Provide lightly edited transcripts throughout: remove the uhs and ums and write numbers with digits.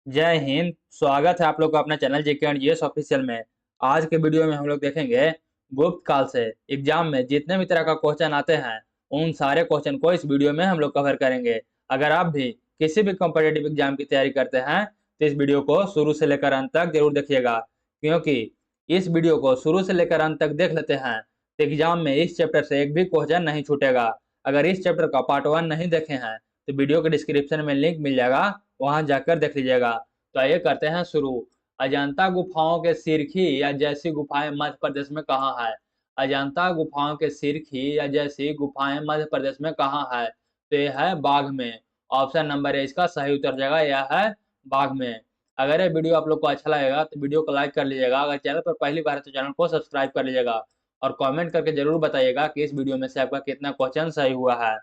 जय हिंद। स्वागत है आप लोग का अपना channel JK and GS official में। आज के वीडियो में हम लोग देखेंगे गुप्त काल से एग्जाम में जितने भी तरह का क्वेश्चन आते हैं उन सारे क्वेश्चन को इस वीडियो में हम लोग कवर करेंगे। अगर आप भी किसी भी कॉम्पिटेटिव एग्जाम की तैयारी करते हैं तो इस वीडियो को शुरू से लेकर अंत तक जरूर देखिएगा, क्योंकि इस वीडियो को शुरू से लेकर अंत तक देख लेते हैं तो एग्जाम में इस चैप्टर से एक भी क्वेश्चन नहीं छूटेगा। अगर इस चैप्टर का पार्ट 1 नहीं देखे हैं तो वीडियो के डिस्क्रिप्शन में लिंक मिल जाएगा, वहां जाकर देख लीजिएगा। तो आइए करते हैं शुरू। अजंता गुफाओं के सिरखी या जैसी गुफाएं मध्य प्रदेश में कहाँ है? अजंता गुफाओं के सिरखी या जैसी गुफाएं मध्य प्रदेश में कहाँ है? तो यह है बाघ में। ऑप्शन नंबर ए इसका सही उत्तर जाएगा, यह है बाघ में। अगर ये वीडियो आप लोग को अच्छा लगेगा तो वीडियो को लाइक कर लीजिएगा। अगर चैनल पर पहली बार है तो चैनल को सब्सक्राइब कर लीजिएगा और कमेंट करके जरूर बताइएगा कि इस वीडियो में से आपका कितना क्वेश्चन सही हुआ है।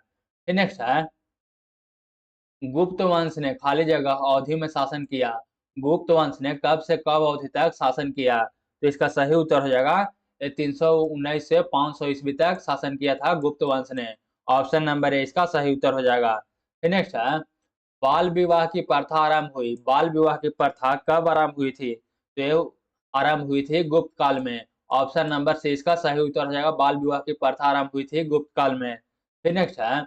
नेक्स्ट है, गुप्त वंश ने खाली जगह अवधि में शासन किया। गुप्त वंश ने कब से कब अवधि तक शासन किया? तो इसका सही उत्तर हो जाएगा 319 से 500 ईस्वी तक शासन किया था गुप्त वंश ने। ऑप्शन नंबर ए इसका सही उत्तर हो जाएगा। नेक्स्ट है, बाल विवाह की प्रथा आरंभ हुई। बाल विवाह की प्रथा कब आरंभ हुई थी? तो ये आरंभ हुई थी गुप्त काल में। ऑप्शन नंबर सी इसका सही उत्तर हो जाएगा, बाल विवाह की प्रथा आरंभ हुई थी गुप्त काल में। नेक्स्ट है,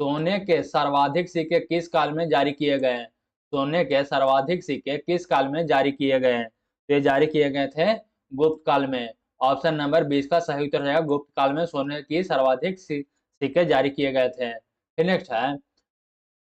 सोने के सर्वाधिक सिक्के किस काल में जारी किए गए हैं? सोने के सर्वाधिक सिक्के किस काल में जारी किए गए हैं? तो ये जारी किए गए थे गुप्त काल में। ऑप्शन नंबर 20 का सही उत्तर रहेगा, गुप्त काल में सोने की सर्वाधिक सिक्के जारी किए गए थे। नेक्स्ट है,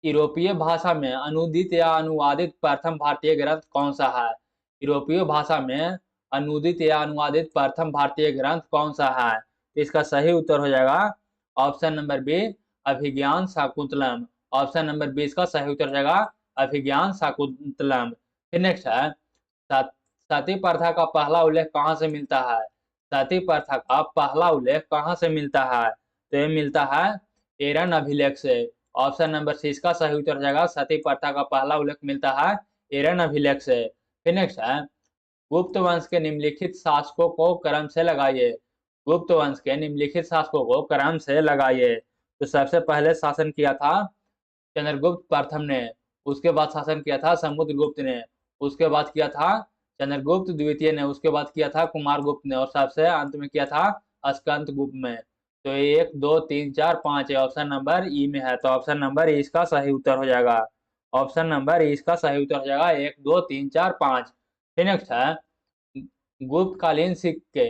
यूरोपीय भाषा में अनुदित या अनुवादित प्रथम भारतीय ग्रंथ कौन सा है? यूरोपीय भाषा में अनुदित या अनुवादित प्रथम भारतीय ग्रंथ कौन सा है? तो इसका सही उत्तर हो जाएगा ऑप्शन नंबर बी, अभिज्ञान शाकुंतलम। ऑप्शन नंबर 20 का सही उत्तर हो जाएगा अभिज्ञान शाकुंतलम। नेक्स्ट है, सती प्रथा का पहला उल्लेख कहाँ से मिलता है? सती प्रथा का पहला उल्लेख कहाँ से मिलता है? तो ये मिलता है एरन अभिलेख से। ऑप्शन नंबर सी इसका सही उत्तर हो जाएगा, सती प्रथा का पहला उल्लेख मिलता है एरन अभिलेख से। फिर नेक्स्ट है, गुप्त वंश के निम्नलिखित शासकों को क्रम से लगाइए। गुप्त वंश के निम्नलिखित शासकों को क्रम से लगाइए। तो सबसे पहले शासन किया था चंद्रगुप्त प्रथम ने, उसके बाद शासन किया था समुद्रगुप्त ने, उसके बाद किया था चंद्रगुप्त द्वितीय ने, उसके बाद किया था कुमारगुप्त ने और सबसे अंत में किया था स्कंदगुप्त में। तो 1 2 3 4 5 ऑप्शन नंबर ई में है, तो ऑप्शन नंबर ई इसका सही उत्तर हो जाएगा। ऑप्शन नंबर ई इसका सही उत्तर हो जाएगा 1 2 3 4 5। नेक्स्ट है, गुप्तकालीन सिक्के,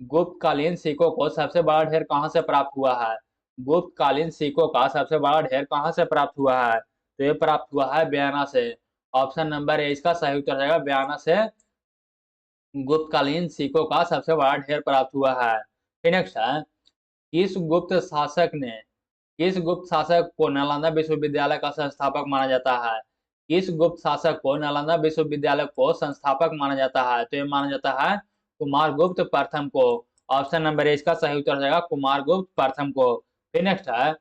गुप्तकालीन सिक्कों को सबसे बड़ा ढेर कहाँ से प्राप्त हुआ है? गुप्तकालीन सिक्कों का सबसे बड़ा ढेर कहाँ से प्राप्त हुआ है? तो ये प्राप्त हुआ है बयाना से। ऑप्शन नंबर ए इसका सही उत्तर रहेगा, बयाना से गुप्तकालीन सिक्कों का सबसे बड़ा ढेर प्राप्त हुआ है। नेक्स्ट है, किस गुप्त शासक ने, किस गुप्त शासक को नालंदा विश्वविद्यालय का संस्थापक माना जाता है? किस गुप्त शासक को नालंदा विश्वविद्यालय को संस्थापक माना जाता है? तो ये माना जाता है कुमारगुप्त प्रथम को। ऑप्शन नंबर ए इसका सही उत्तर हो जाएगा कुमारगुप्त प्रथम को। फिर नेक्स्ट है,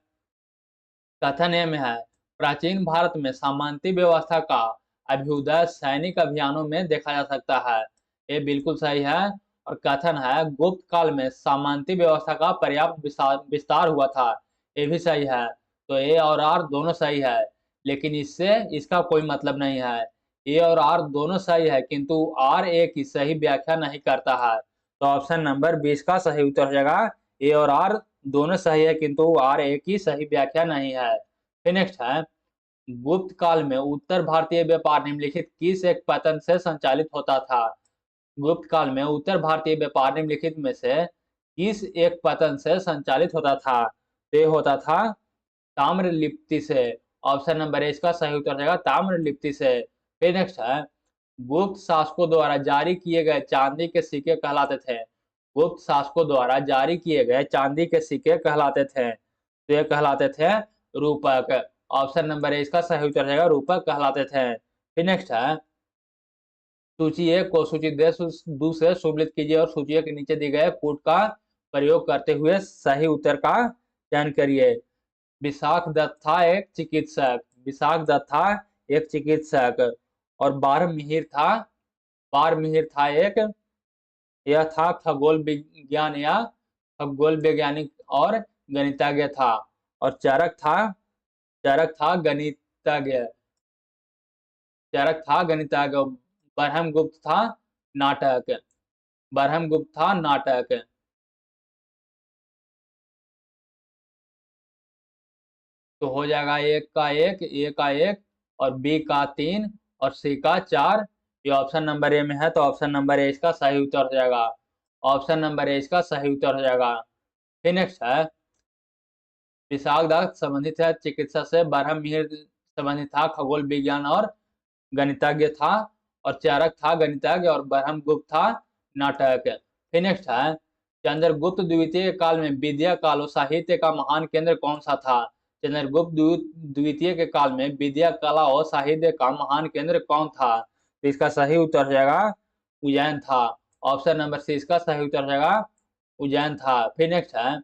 कथन ए में है, प्राचीन भारत में सामंती व्यवस्था का अभ्युदय सैनिक अभियानों में देखा जा सकता है। ये बिल्कुल सही है। और कथन है, गुप्त काल में सामंती व्यवस्था का पर्याप्त विस्तार हुआ था। ये भी सही है। तो ए और आर दोनों सही है, लेकिन इससे इसका कोई मतलब नहीं है। ए और आर दोनों सही है, किंतु आर ए की सही व्याख्या नहीं करता है। तो ऑप्शन नंबर 20 का सही उत्तर हो जाएगा, ए और आर दोनों सही है किंतु आर ए की सही व्याख्या नहीं है। फिर नेक्स्ट है, गुप्त काल में उत्तर भारतीय व्यापार निम्नलिखित किस एक पतन से संचालित होता था? गुप्त काल में उत्तर भारतीय व्यापार निम्नलिखित में से किस एक पतन से संचालित होता था? तो ये होता था ताम्रलिप्ति से। ऑप्शन नंबर ए इसका सही उत्तर रहेगा ताम्रलिप्ति से। फिर नेक्स्ट है, गुप्त शासकों द्वारा जारी किए गए चांदी के सिक्के कहलाते थे। गुप्त शासकों द्वारा जारी किए गए चांदी के सिक्के कहलाते थे, तो ये कहलाते थे रूपक। ऑप्शन नंबर ए इसका सही उत्तर रहेगा, रूपक कहलाते थे। फिर नेक्स्ट है, सूची एक को सूची दो से सुमिलित कीजिए और सूची एक के नीचे दिए गए कूट का प्रयोग करते हुए सही उत्तर का चयन करिए। विशाख दत्त था एक चिकित्सक, विशाख दत्त था एक चिकित्सक। और बार मिहिर था एक, यह था खगोल विज्ञान या खगोल वैज्ञानिक और गणितज्ञ था। और चरक था गणितज्ञ। चरक था गणितज्ञ, ब्रह्मगुप्त था नाटक, ब्रह्मगुप्त था नाटक। तो हो जाएगा एक का एक, ए का एक, और बी का तीन, और सी का चार। ये ऑप्शन नंबर ए में है, तो ऑप्शन नंबर ए इसका सही उत्तर हो जाएगा। ऑप्शन नंबर ए इसका सही उत्तर हो जाएगा। फिर नेक्स्ट है, विशाखदत्त संबंधित है चिकित्सा से, ब्रह्ममिहिर संबंधित था खगोल विज्ञान और गणितज्ञ था, और चारक था गणितज्ञ, और ब्रह्मगुप्त था नाटक। फिर नेक्स्ट है, चंद्रगुप्त द्वितीय काल में विद्या काल और साहित्य का महान केंद्र कौन सा था? चंद्रगुप्त द्वितीय के काल में विद्या कला और साहित्य का महान केंद्र कौन था? तो इसका सही उत्तर हो जाएगा उज्जैन था। ऑप्शन नंबर सी इसका सही उत्तर हो जाएगा उज्जैन था। फिर नेक्स्ट है,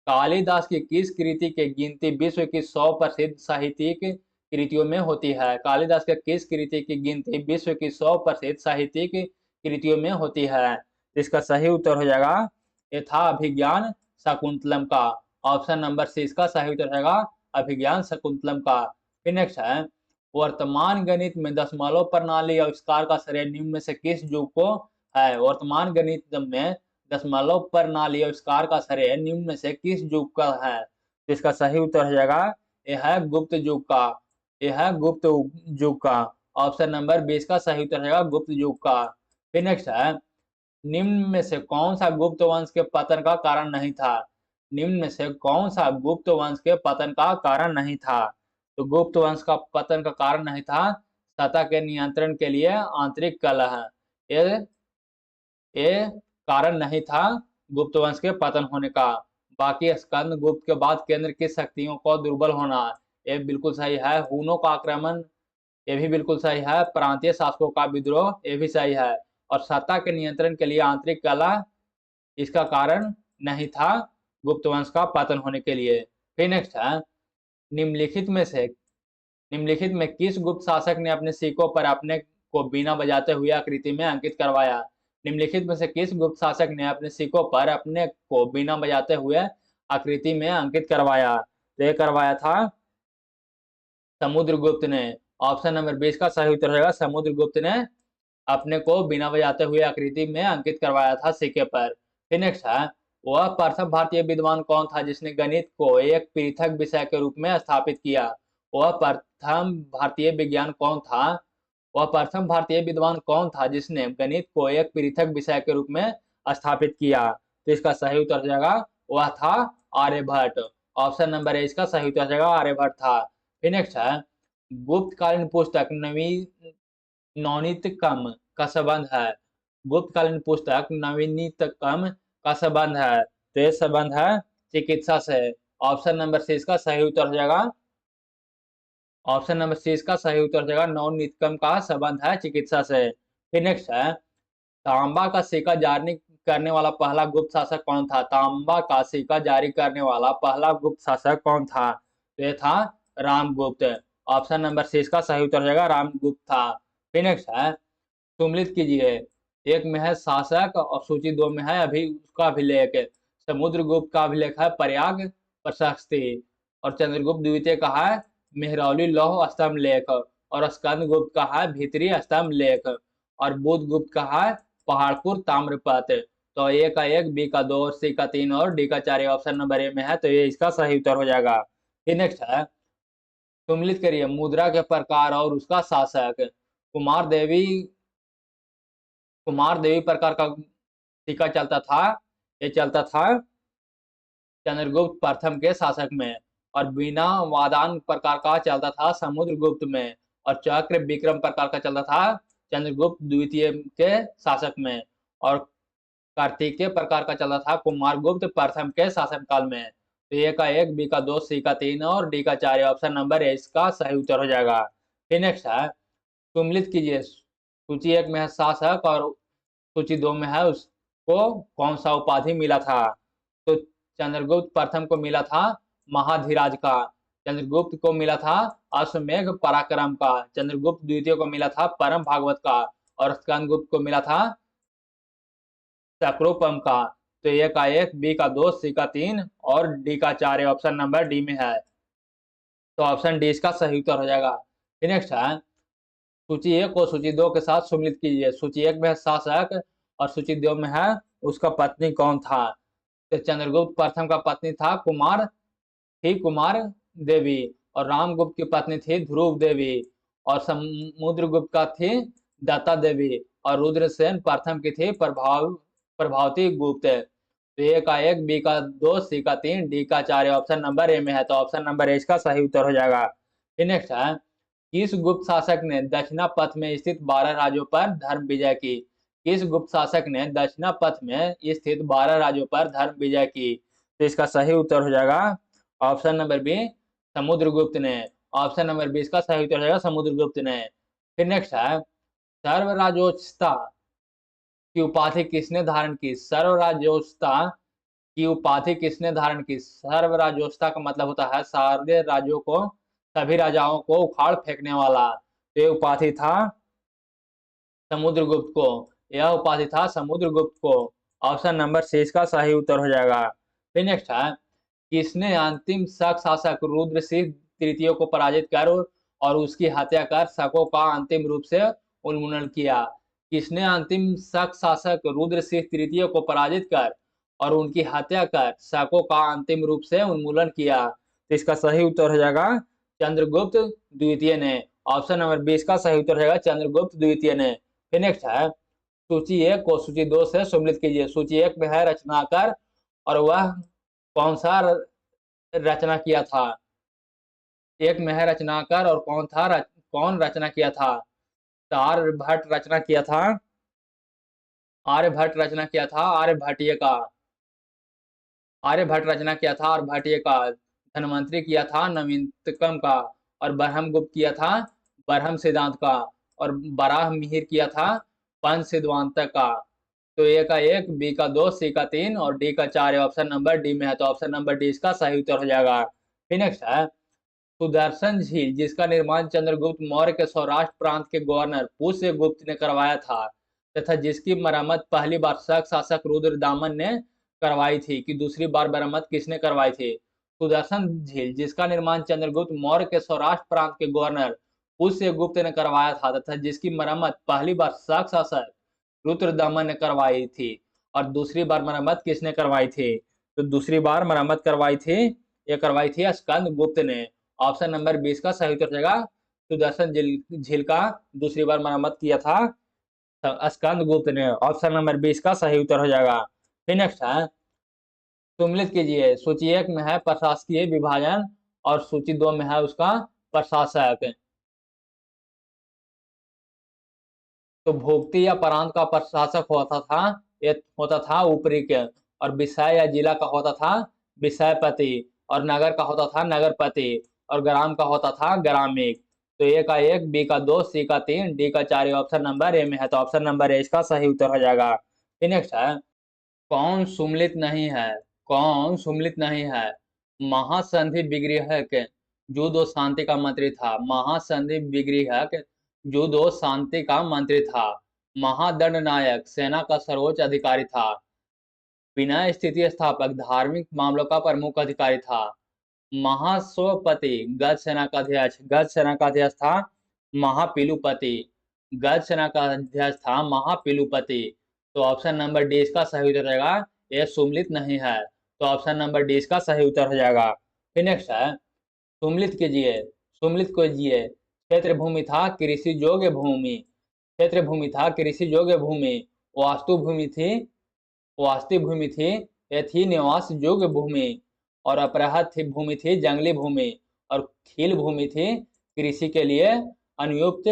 कालिदास की किस कृति की गिनती विश्व की 100 प्रसिद्ध साहित्यिक कृतियों में होती है? कालिदास के किस कृति की गिनती विश्व की 100 प्रसिद्ध साहित्यिक कृतियों में होती है? इसका सही उत्तर हो जाएगा यथा अभिज्ञान शकुंतलम का। ऑप्शन नंबर सी इसका सही उत्तर रहेगा अभिज्ञान शकुंतलम का। फिर नेक्स्ट है, वर्तमान गणित में दशमलव प्रणाली आविष्कार का श्रेय निम्न में से किस युग को है? वर्तमान गणित में दशमलव प्रणाली आविष्कार का श्रेय निम्न में से किस युग का है? तो इसका सही उत्तर हो जाएगा यह है गुप्त युग का, यह है गुप्त युग का। ऑप्शन नंबर 20 का सही उत्तर रहेगा गुप्त युग का। फिर नेक्स्ट है, निम्न में से कौन सा गुप्त वंश के पतन का कारण नहीं था? निम्न में से कौन सा गुप्त वंश के पतन का कारण नहीं था? तो गुप्त वंश का पतन का कारण नहीं था सत्ता के नियंत्रण के लिए आंतरिक कलह, ये ये कारण नहीं था गुप्त वंश के पतन होने का। बाकी स्कंद गुप्त के बाद केंद्र की शक्तियों को दुर्बल होना, ये बिल्कुल सही है। हुनों का आक्रमण, ये भी बिल्कुल सही है। प्रांतीय शासकों का विद्रोह, ये भी सही है। और सत्ता के नियंत्रण के लिए आंतरिक कलह, इसका कारण नहीं था गुप्त वंश का पतन होने के लिए। फिर नेक्स्ट है, निम्नलिखित में से निम्नलिखित में किस गुप्त शासक ने अपने सिक्कों पर अपने को बीना बजाते हुए आकृति में अंकित करवाया? निम्नलिखित में से किस गुप्त शासक ने अपने सिक्कों पर अपने को बीना बजाते हुए आकृति में अंकित करवाया? तो ये करवाया था समुद्रगुप्त ने। ऑप्शन नंबर 20 का सही उत्तर रहेगा समुद्रगुप्त ने अपने को बिना बजाते हुए आकृति में अंकित करवाया था सिक्के पर। फिर नेक्स्ट है, वह प्रथम भारतीय विद्वान कौन था जिसने गणित को एक पृथक विषय के रूप में स्थापित किया? वह प्रथम भारतीय विज्ञान कौन था? वह प्रथम भारतीय विद्वान कौन था जिसने गणित को एक पृथक विषय के रूप में स्थापित किया? तो इसका सही उत्तर हो जाएगा वह था आर्यभट्ट। ऑप्शन नंबर ए इसका सही उत्तर हो जाएगा आर्यभट्ट था। फिर नेक्स्ट है, गुप्तकालीन पुस्तक नवनीतकम का संबंध है। गुप्तकालीन पुस्तक नवीनीतकम का संबंध है, तो ये संबंध है चिकित्सा से। ऑप्शन नंबर सी इसका सही उत्तर हो जाएगा, ऑप्शन नंबर सी इसका सही उत्तर हो जाएगा नवनीतकम का संबंध है चिकित्सा से। फिर नेक्स्ट है, तांबा का सिक्का जारी करने वाला पहला गुप्त शासक कौन था? तांबा का सिक्का जारी करने वाला पहला गुप्त शासक कौन था? तो ये था रामगुप्त। ऑप्शन नंबर सी इसका सही उत्तर हो जाएगा रामगुप्त था। फिर नेक्स्ट है, सुमिलित कीजिए, एक में है शासक और सूची 2 में है अभी उसका अभिलेख। समुद्रगुप्त का अभिलेख है प्रयाग प्रशस्ति, और चंद्रगुप्त द्वितीय का है मेहरौली लौह स्तंभ लेख, और स्कंदगुप्त का है भीतरी स्तंभ लेख, और बुधगुप्त का है पहाड़पुर ताम्रपत्र। तो ए का 1, बी का 2, सी का 3 और डी का 4 ऑप्शन नंबर ए में है, तो ये इसका सही उत्तर हो जाएगा। फिर नेक्स्ट है, सम्मिलित करिए मुद्रा के प्रकार और उसका शासक। कुमार देवी कुमार देवी प्रकार का सिक्का चलता था, ये चलता था चंद्रगुप्त प्रथम के शासक में, और बिना वादान प्रकार का चलता था समुद्रगुप्त में, और चक्र विक्रम प्रकार का चलता था चंद्रगुप्त द्वितीय के शासक में, और कार्तिकेय प्रकार का चलता था कुमारगुप्त प्रथम के शासन काल में। तो ए का 1, बी का 2, सी का 3 और डी का 4 ऑप्शन नंबर ए इसका सही उत्तर हो जाएगा। फिर नेक्स्ट है, सम्मिलित कीजिए, सूची 1 में है शासक और सूची 2 में है उसको कौन सा उपाधि मिला था? तो चंद्रगुप्त प्रथम को मिला था महाधिराज का, चंद्रगुप्त को मिला था अश्वमेघ पराक्रम का, चंद्रगुप्त द्वितीय को मिला था परम भागवत का, और स्कंदगुप्त को मिला था चक्रोपम का। तो ए का 1, बी का 2, सी का 3 और डी का 4 ऑप्शन नंबर डी में है, तो ऑप्शन डी इसका सही उत्तर हो जाएगा। फिर नेक्स्ट है, सूची 1 को सूची 2 के साथ सम्मिलित कीजिए। सूची 1 में है शासक और सूची 2 में है उसका पत्नी कौन था। तो चंद्रगुप्त प्रथम का पत्नी था कुमार देवी, और रामगुप्त की पत्नी थी ध्रुव देवी, और समुद्रगुप्त का थी दत्ता देवी, और रुद्रसेन प्रथम की थी प्रभावती गुप्त। तो ए का 1, बी का 2, सी का 3, डी का 4 ऑप्शन नंबर ए में है, तो ऑप्शन नंबर ए इसका सही उत्तर हो जाएगा। फिर नेक्स्ट है, किस गुप्त शासक ने दक्षिणा पथ में स्थित 12 राज्यों पर धर्म विजय की। किस गुप्त शासक ने दक्षिणा पथ में स्थित 12 राज्यों पर धर्म विजय की। तो इसका सही उत्तर हो जाएगा ऑप्शन नंबर बी, समुद्रगुप्त ने। ऑप्शन नंबर बी इसका सही उत्तर हो जाएगा समुद्रगुप्त ने। फिर नेक्स्ट है, सर्वराज्योत्सता की उपाधि किसने धारण की। सर्वराज्योत्सता की उपाधि किसने धारण की। सर्वराज्योत्सता का मतलब होता है सारे राज्यों को, सभी राजाओं को उखाड़ फेंकने वाला। तो ये उपाधि था समुद्रगुप्त को। यह उपाधि था समुद्रगुप्त को। ऑप्शन नंबर सी इसका सही उत्तर हो जाएगा। फिर नेक्स्ट है, किसने अंतिम शक शासक रुद्रसिंह तृतीय को पराजित कर और उसकी हत्या कर शकों का अंतिम रूप से उन्मूलन किया। किसने अंतिम शक शासक रुद्रसिंह तृतीय को पराजित कर और उनकी हत्या कर शकों का अंतिम रूप से उन्मूलन किया। तो इसका सही उत्तर हो जाएगा चंद्रगुप्त द्वितीय ने। ऑप्शन नंबर 20 का सही उत्तर हो जाएगा चंद्रगुप्त द्वितीय ने। फिर नेक्स्ट है, सूची 1 को सूची 2 से सम्मिलित कीजिए। सूची 1 में है रचनाकार और वह कौन सा रचना किया था। एक में है रचनाकार और कौन रचना किया था। तो आर्यभट्ट रचना किया था। आर्यभट्ट रचना किया था आर्यभट्टीय का। आर्यभट्ट रचना किया था आर्यभट्टीय का। धन्वंतरी किया था नवीनतम का, और ब्रह्मगुप्त किया था ब्रह्म सिद्धांत का, और बराह मिहिर किया था पंच सिद्धांत का। तो ए का 1, बी का 2, सी का 3 और डी का 4 ऑप्शन नंबर डी में है, तो ऑप्शन नंबर डी इसका सही उत्तर हो जाएगा। फिर नेक्स्ट है, सुदर्शन झील जिसका निर्माण चंद्रगुप्त मौर्य के सौराष्ट्र प्रांत के गवर्नर पुष्यगुप्त ने करवाया था तथा जिसकी मरम्मत पहली बार शक शासक रुद्रदामन ने करवाई थी कि दूसरी बार मरम्मत किसने करवाई थी। सुदर्शन झील जिसका निर्माण चंद्रगुप्त मौर्य के सौराष्ट्र प्रांत के गवर्नर पुष्यगुप्त ने करवाया था तथा जिसकी मरम्मत पहली बार शक शासक रुद्रदामन ने करवाई थी, और दूसरी बार मरम्मत किसने करवाई थी। तो दूसरी बार मरम्मत करवाई थी, ये करवाई थी स्कंद गुप्त ने। ऑप्शन नंबर 20 का सही उत्तर जाएगा सुदर्शन झील का दूसरी बार मरम्मत किया था स्कंद गुप्त ने। ऑप्शन नंबर 20 का सही उत्तर हो जाएगा। फिर नेक्स्ट है, सम्मिलित कीजिए। सूची 1 में है प्रशासकीय विभाजन और सूची 2 में है उसका प्रशासक। तो भोक्ति या प्रांत का प्रशासक होता था, ये होता था ऊपरी के, और विषय या जिला का होता था विषयपति, और नगर का होता था नगरपति, और ग्राम का होता था ग्रामिक। तो ए का 1, बी का 2, सी का 3, डी का 4 ऑप्शन नंबर ए में है, तो ऑप्शन नंबर ए इसका सही उत्तर हो जाएगा। फिर नेक्स्ट है, कौन सुमलित नहीं है। कौन सुमलित नहीं है। महासंधि विग्रहक जो दो शांति का मंत्री था। महासंधि विग्रहक जो दो शांति का मंत्री था। महादंड नायक सेना का सर्वोच्च अधिकारी था। विनय स्थिति स्थापक धार्मिक मामलों का प्रमुख अधिकारी था। महासोपति गज सेना का अध्यक्ष, गज सेना का अध्यक्ष था महापिलुपति। गज सेना का अध्यक्ष था महापिलुपति। तो ऑप्शन नंबर डी इसका सही उत्तर रहेगा, ये सुमलित नहीं है, तो ऑप्शन नंबर डी इसका सही उत्तर हो जाएगा। फिर नेक्स्ट है, सुमलित कीजिए। सुमलित कीजिए। क्षेत्र भूमि था कृषि योग्य भूमि। क्षेत्र भूमि था कृषि योग्य भूमि। वास्तु भूमि थी, वास्तु भूमि थी, ये थी निवास योग्य भूमि। और अपराहत थी भूमि थी जंगली भूमि। और खील भूमि थी कृषि के लिए अनुयुक्त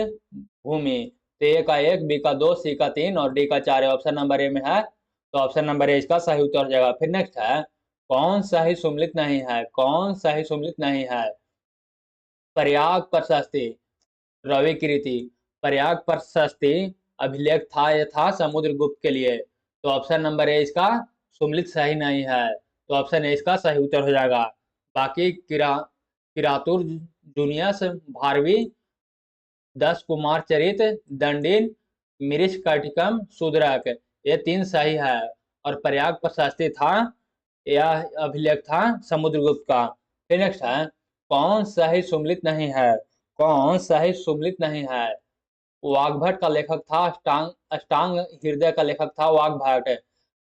भूमि। तो ए का 1, बी का 2, सी का 3 और डी का 4 ऑप्शन नंबर ए में है, तो ऑप्शन नंबर ए इसका सही उत्तर हो जाएगा। फिर नेक्स्ट है, कौन सही सुमलित नहीं है। कौन सही सुमलित नहीं है। प्रयाग प्रशस्ति रवि कीर्ति। प्रयाग प्रशस्ति अभिलेख था, यह था समुद्रगुप्त के लिए। तो ऑप्शन नंबर ए इसका सुमलित सही नहीं है, तो ऑप्शन ए इसका सही उत्तर हो जाएगा। बाकी किरातुर जूनियस भारवी 10 कुमार चरित दंडिन मिरिश कटिकम शूद्रक, ये 3 सही है। और प्रयाग प्रशस्ति था, यह अभिलेख था समुद्रगुप्त का। फिर नेक्स्ट है, कौन सही सुमलित नहीं है। कौन सही सुमलित नहीं है। वाग्भट का लेखक था अष्टांग अष्टांग हृदय का लेखक था वाग्भट।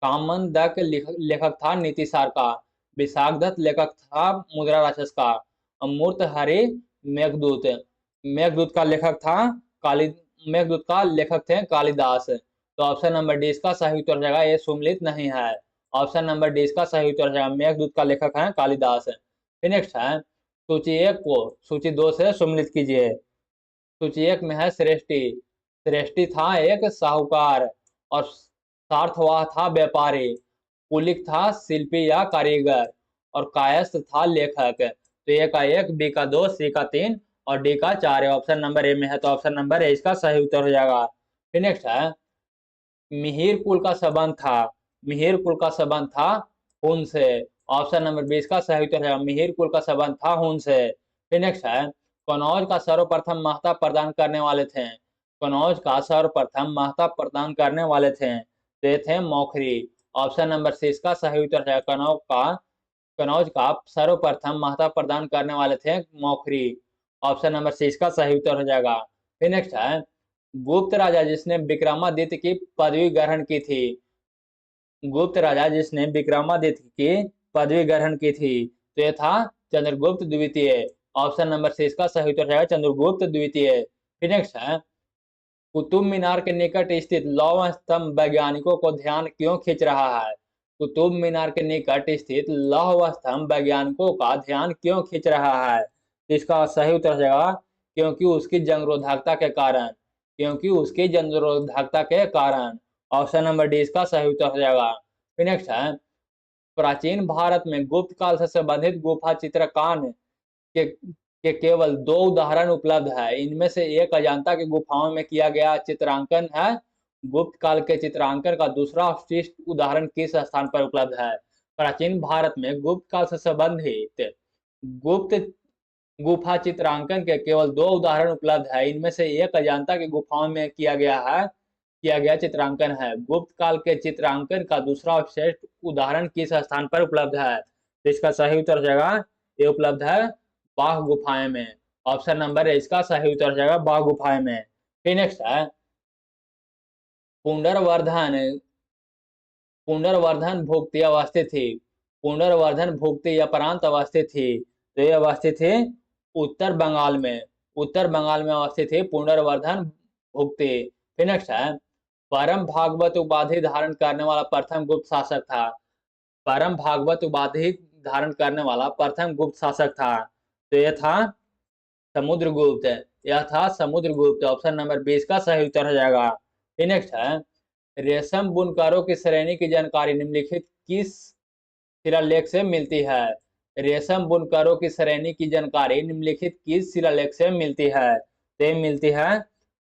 कामनदक लेखक था नीतिसार का। विशाखदत्त लेखक था मुद्रा राक्षस का। अमूर्त हरि मेघदूत मेघदूत का लेखक था काली मेघदूत का लेखक थे कालिदास। तो ऑप्शन नंबर डी इसका सही उत्तर हो जाएगा, ये सुमलित नहीं है। ऑप्शन नंबर डी इसका सही उत्तर हो जाएगा, मेघदूत का लेखक है कालिदास। फिर नेक्स्ट है, सूची एक को सूची दो से सुमलित कीजिए। सूची एक में है श्रेष्ठी। श्रेष्ठी था एक साहूकार और सार्थवाह था व्यापारी। कुलिक था शिल्पी या कारीगर और कायस्थ था लेखक। तो ए का एक, बी का दो, सी का तीन और डी का चार है। ऑप्शन नंबर ए में है, तो ऑप्शन नंबर ए इसका सही उत्तर हो जाएगा। फिर नेक्स्ट है, मिहिर कुल का संबंध था। मिहिर कुल का संबंध था हुन से। ऑप्शन नंबर 20 का सही उत्तर है, मिहिर कुल का संबंध था हुन से। फिर नेक्स्ट है, कनौज का सर्वप्रथम महता प्रदान करने वाले थे। कनौज का सर्वप्रथम महता प्रदान करने वाले थे, तो ये थे मौखरी। ऑप्शन नंबर सी इसका सही उत्तर है, कनौज का सर्वप्रथम महता प्रदान करने वाले थे मौखरी। ऑप्शन नंबर सी इसका सही उत्तर हो जाएगा। फिर नेक्स्ट है, गुप्त राजा जिसने विक्रमादित्य की पदवी ग्रहण की थी। गुप्त राजा जिसने विक्रमादित्य की पदवी ग्रहण की थी, तो यह था चंद्रगुप्त द्वितीय। ऑप्शन नंबर सी इसका सही उत्तर है चंद्रगुप्त द्वितीय। फिर नेक्स्ट है, कुतुब मीनार के निकट स्थित लौह स्तंभ वैज्ञानिकों को ध्यान क्यों खींच रहा है। कुतुब मीनार के निकट स्थित लौह स्तंभ वैज्ञानिकों का ध्यान क्यों खींच रहा है। इसका सही उत्तर हो जाएगा, क्योंकि उसकी जंगरोधकता के कारण। क्योंकि उसकी जंगरोधकता के कारण। ऑप्शन नंबर डी इसका सही उत्तर हो जाएगा। फिर नेक्स्ट है, प्राचीन भारत में गुप्त काल से संबंधित गुफा चित्रकान के केवल दो उदाहरण उपलब्ध है। इनमें से एक अजंता की गुफाओं में किया गया चित्रांकन है। गुप्त काल के चित्रांकन का दूसरा अवशिष्ट उदाहरण किस स्थान पर उपलब्ध है। प्राचीन भारत में गुप्त काल से संबंधित गुप्त गुफा चित्रांकन के केवल दो उदाहरण उपलब्ध है। इनमें से एक अजंता की गुफाओं में किया गया चित्रांकन है। गुप्त काल के चित्रांकन का दूसरा अवशिष्ट उदाहरण किस स्थान पर उपलब्ध है। तो इसका सही उत्तर हो जाएगा, ये उपलब्ध है बाघ गुफाएं में। ऑप्शन नंबर है इसका सही उत्तर हो जाएगा बाघ गुफाएं में। फिर नेक्स्ट है, पुनर्वर्धन पुनर्वर्धन भुक्ति अवस्थित थी। पुनर्वर्धन भुक्ति या प्रांत अवस्थित थी, तो ये अवस्थित थी उत्तर बंगाल में। उत्तर बंगाल में अवस्थित थी पुनर्वर्धन भुक्ति। फिर नेक्स्ट है, परम भागवत उपाधि धारण करने वाला प्रथम गुप्त शासक था। परम भागवत उपाधि धारण करने वाला प्रथम गुप्त शासक था, तो यह था समुद्रगुप्त। यह था समुद्रगुप्त। ऑप्शन नंबर 20 का सही उत्तर हो जाएगा। फिर नेक्स्ट है, रेशम बुनकरों की श्रेणी की जानकारी निम्नलिखित किस शिलालेख से मिलती है। रेशम बुनकरों की श्रेणी की जानकारी निम्नलिखित किस शिलालेख से मिलती है। तो मिलती है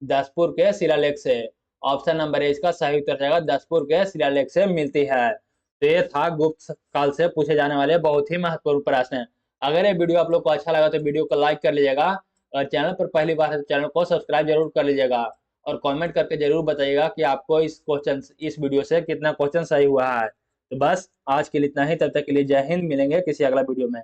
दसपुर के शिलालेख से। ऑप्शन नंबर ए इसका सही उत्तर जाएगा, दसपुर के शिलालेख से मिलती है। तो ये था गुप्त काल से पूछे जाने वाले बहुत ही महत्वपूर्ण प्रश्न। अगर ये वीडियो आप लोग को अच्छा लगा तो वीडियो को लाइक कर लीजिएगा और चैनल पर पहली बार है तो चैनल को सब्सक्राइब जरूर कर लीजिएगा और कमेंट करके जरूर बताइएगा कि आपको इस वीडियो से कितना क्वेश्चन सही हुआ है। तो बस आज के लिए इतना ही, तब तक के लिए जय हिंद। मिलेंगे किसी अगला वीडियो में।